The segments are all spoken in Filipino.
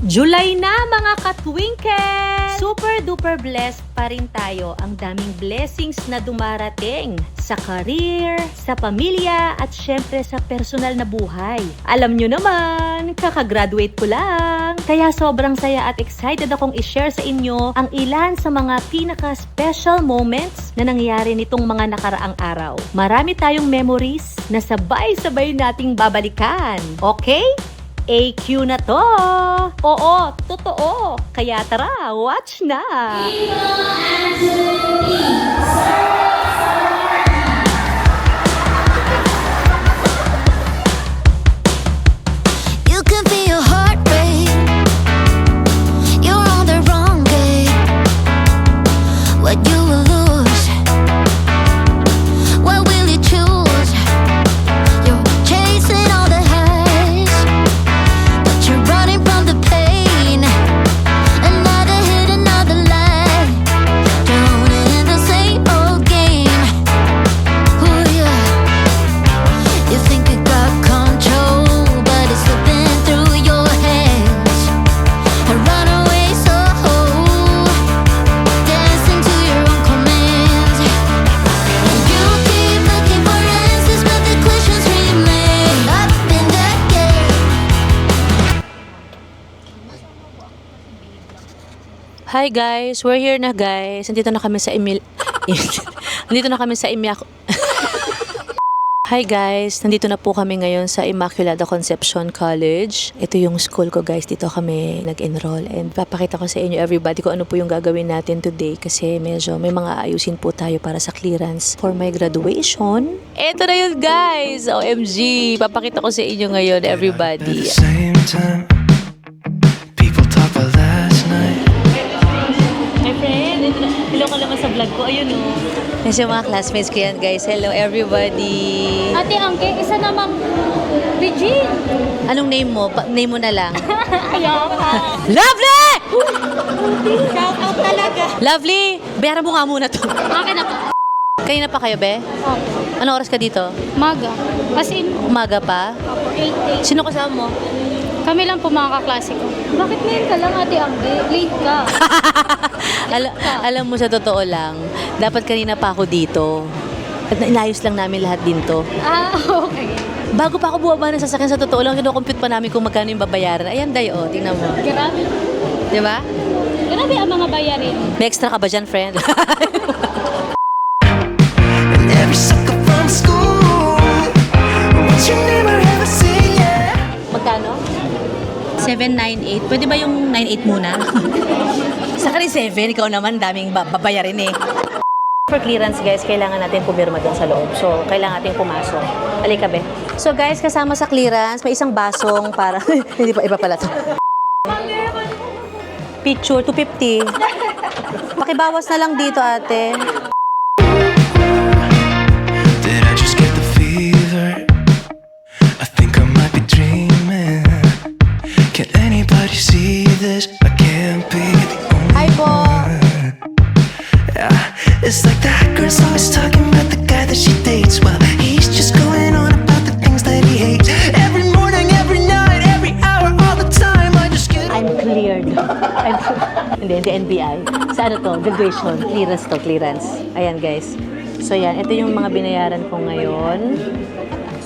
July na mga katwinkle! Super duper blessed pa rin tayo. Ang daming blessings na dumarating sa career, sa pamilya, at syempre sa personal na buhay. Alam nyo naman, kakagraduate ko lang. Kaya sobrang saya at excited akong i-share sa inyo ang ilan sa mga pinaka-special moments na nangyari nitong mga nakaraang araw. Marami tayong memories na sabay-sabay nating babalikan. Okay? AQ na to! Oo, totoo! Kaya tara, watch na! You can feel your heart rate. You're on the wrong gate. What you will lose? What will you choose? You're chasing all the highs, but you're running from the pain. Another hit, another lie. Don't end the same old game. Ooh, yeah. You think you got control, but it's slipping through your hands. A runaway soul, dancing to your own commands. And you keep looking for answers, but the questions remain up in that game. Hi guys, we're here na guys. Nandito na kami sa Nandito na kami sa Hi guys, nandito na po kami ngayon sa Immaculada Conception College. Ito yung school ko guys, dito kami nag-enroll and papakita ko sa inyo everybody kung ano po yung gagawin natin today kasi medyo may mga ayusin po tayo para sa clearance for my graduation. Ito na yun guys, OMG, papakita ko sa inyo ngayon everybody. At the same time, people talk about last night. My friend, hello ka naman sa vlog ko, ayun o. Kasi mga classmates ko yan guys, hello everybody. Ate Angke, isa namang Regine. Anong name mo? Name mo na lang. Ayaw ka. Lovely! Shout out talaga. Lovely! Bayaran mo nga muna to. Akin na po. Kanina pa kayo, be? Opo. Anong oras ka dito? Maga. As in, Umaga pa? opo, 8. Sino kasama mo? Kami lang po mga kaklase ko. Bakit ngayon ka lang, Ate Angke? Late ka. Alam mo, sa totoo lang, dapat kanina pa ako dito. At inayos lang namin lahat din to. Ah, okay. Bago pa ako buwaba ng sasakyan, sa totoo lang, kinocompute pa namin kung magkano yung babayaran. Ayan, dayo, tingnan mo. Grabe. Di ba? Grabe ang mga bayarin. May extra ka ba dyan, friend? And every sucker from school, what's your name or ever say yeah? Magkano? 798. Pwede ba yung 98 muna? Sa ka rin 7, ikaw naman daming babayarin eh. For clearance guys, kailangan natin pumirma dun sa loob. So, kailangan natin pumasok. Halika be. So guys, kasama sa clearance, may isang basong para... Hindi pa, iba pala to. Picture, 250. Pakibawas na lang dito ate. Did I just get the fever? I think I might be dreaming. Can anybody see this? I can't be the only Hi po. one. Yeah, it's like that girl's always talking about the guy that she dates. Well, he's just going on about the things that he hates. Every morning, every night, every hour, all the time. I just get. I'm cleared. Hindi NBI. Sa ano to? Graduation. Clearance to, clearance. Ayan guys. So yan, ito yung mga binayaran ko ngayon.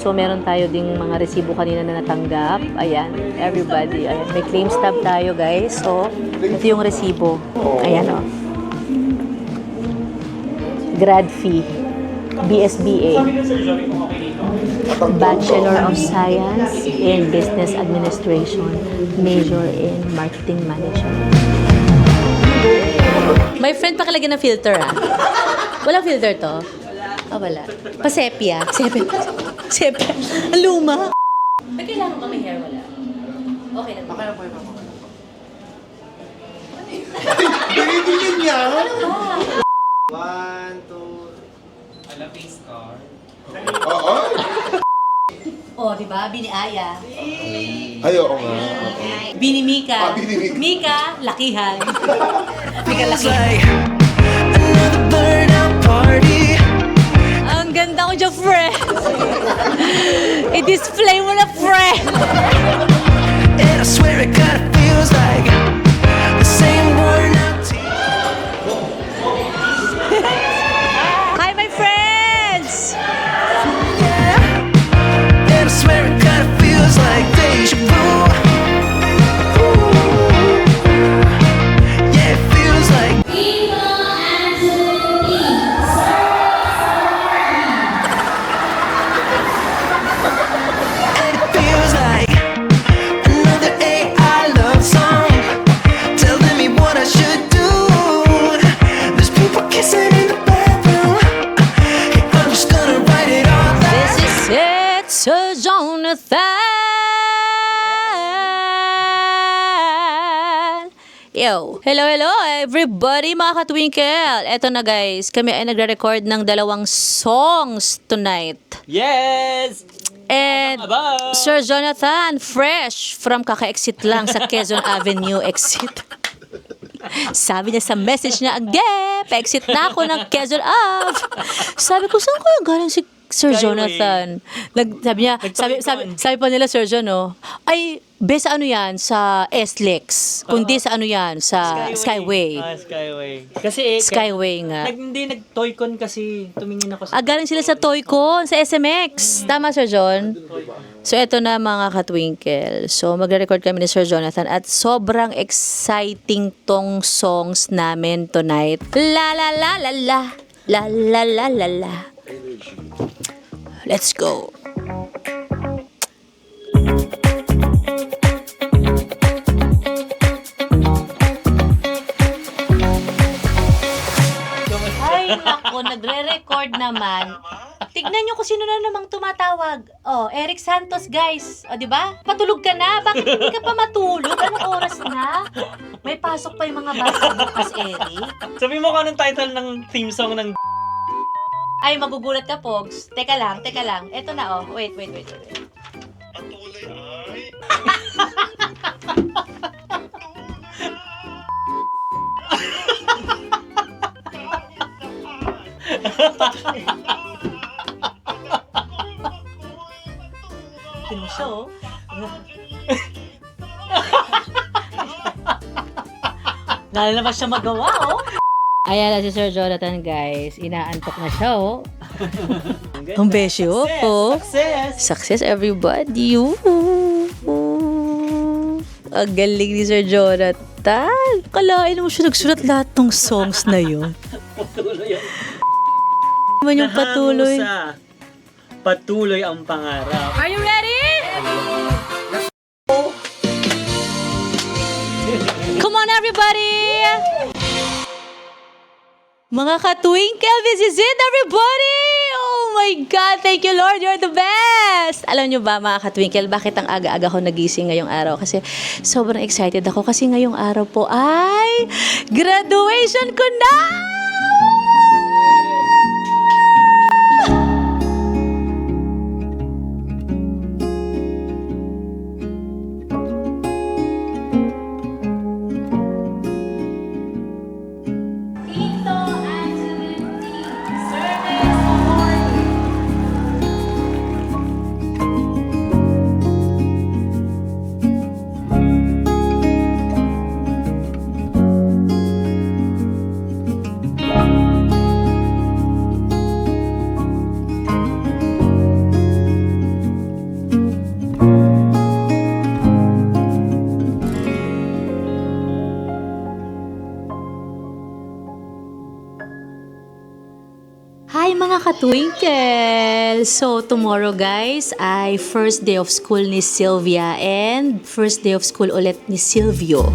So meron tayo ding mga resibo kanina na natanggap. Ayan, everybody. Ayan. May claim stub tayo guys. So, ito yung resibo. Ayan o. Grad fee. BSBA. Bachelor of Science in Business Administration. Major in Marketing Management. My friend, pakilagyan ng filter ah. Walang filter to? Ah, wala. Pa-sepia. Sepia. Sepia. Ang luma. May kailangan ba may hair? Wala. Okay na. Okay na po yung Binibigyan niya? One, two. Oo. Oh, di ba? Bini Aya. Ay, oo nga. Bini Mika. Ah, Bini Mika. Mika, lakihan. Mika, lakihan. Like another burnout party. Ang ganda ko dyan, friend. I-display mo na, friend. And I swear it kinda feels like Yo! Hello, everybody mga katwinkle! Eto na guys, kami ay nagre-record ng 2 songs tonight. Yes! And Aba! Sir Jonathan, fresh from kaka-exit lang sa Quezon Avenue exit. Sabi niya sa message niya, pa-exit na ako ng Quezon Ave. Sabi ko, saan ko yung galing si Sir Skyway. Jonathan? Sabi niya, sabi pa nila Sir John, ay, sa ano yan? Sa SLEX. Kundi sa ano yan? Sa Skyway. Skyway. Kasi Skyway nga. hindi nag-Toycon kasi tumingin ako sa... Galing sila sa Toycon, sa SMX. Tama, Sir John? So, eto na mga katwinkle. So, magre-record kami ni Sir Jonathan at sobrang exciting tong songs namin tonight. La la la la la. La la la la la. Let's go. Ay, naku, nagre-record naman. Tignan nyo kung sino na namang tumatawag. Oh, Eric Santos, guys. O, di ba? Patulog ka na. Bakit hindi ka pa matulog? Anong oras na? May pasok pa yung mga bata bukas, Eric. Sabi mo kung anong title ng theme song ng... Ay, magugulat ka, Pogs. Teka lang. Eto na, oh. Wait. Tignan mo siya, oh. Lalo na ba siya magawa, oh? Ayan na si Sir Jonathan, guys. Inaantok na siya, oh. Ang besyo, oh. Success, everybody. Ang galing ni Sir Jonathan. Kalain mo siya nagsulat lahat ng songs na yun. Naman yung patuloy. Patuloy ang pangarap. Are you ready? Come on, everybody! Mga katwinkle, this is it, everybody! Oh my God, thank you, Lord, you're the best! Alam nyo ba, mga katwinkle, bakit ang aga-aga ko nagising ngayong araw? Kasi sobrang excited ako kasi ngayong araw po ay graduation ko na! Hi mga katwinkle! So tomorrow guys ay first day of school ni Sylvia and first day of school ulit ni Silvio.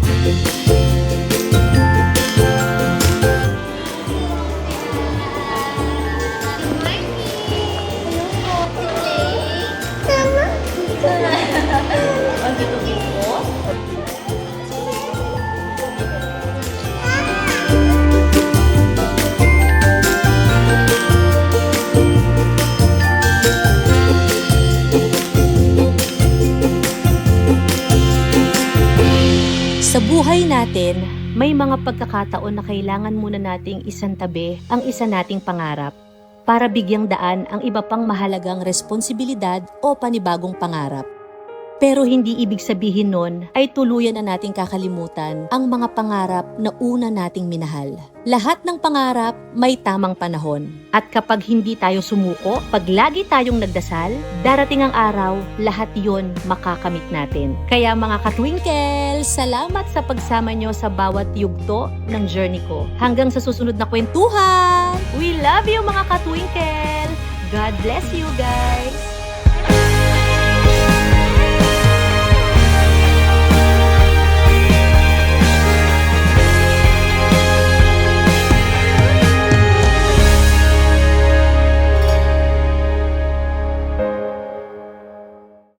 Sa buhay natin, may mga pagkakataon na kailangan muna nating isantabi ang isa nating pangarap para bigyang daan ang iba pang mahalagang responsibilidad o panibagong pangarap. Pero hindi ibig sabihin nun ay tuluyan na nating kakalimutan ang mga pangarap na una nating minahal. Lahat ng pangarap may tamang panahon. At kapag hindi tayo sumuko, pag lagi tayong nagdasal, darating ang araw, lahat yon makakamit natin. Kaya mga katwinkle, salamat sa pagsama nyo sa bawat yugto ng journey ko. Hanggang sa susunod na kwentuhan! We love you mga katwinkle! God bless you guys!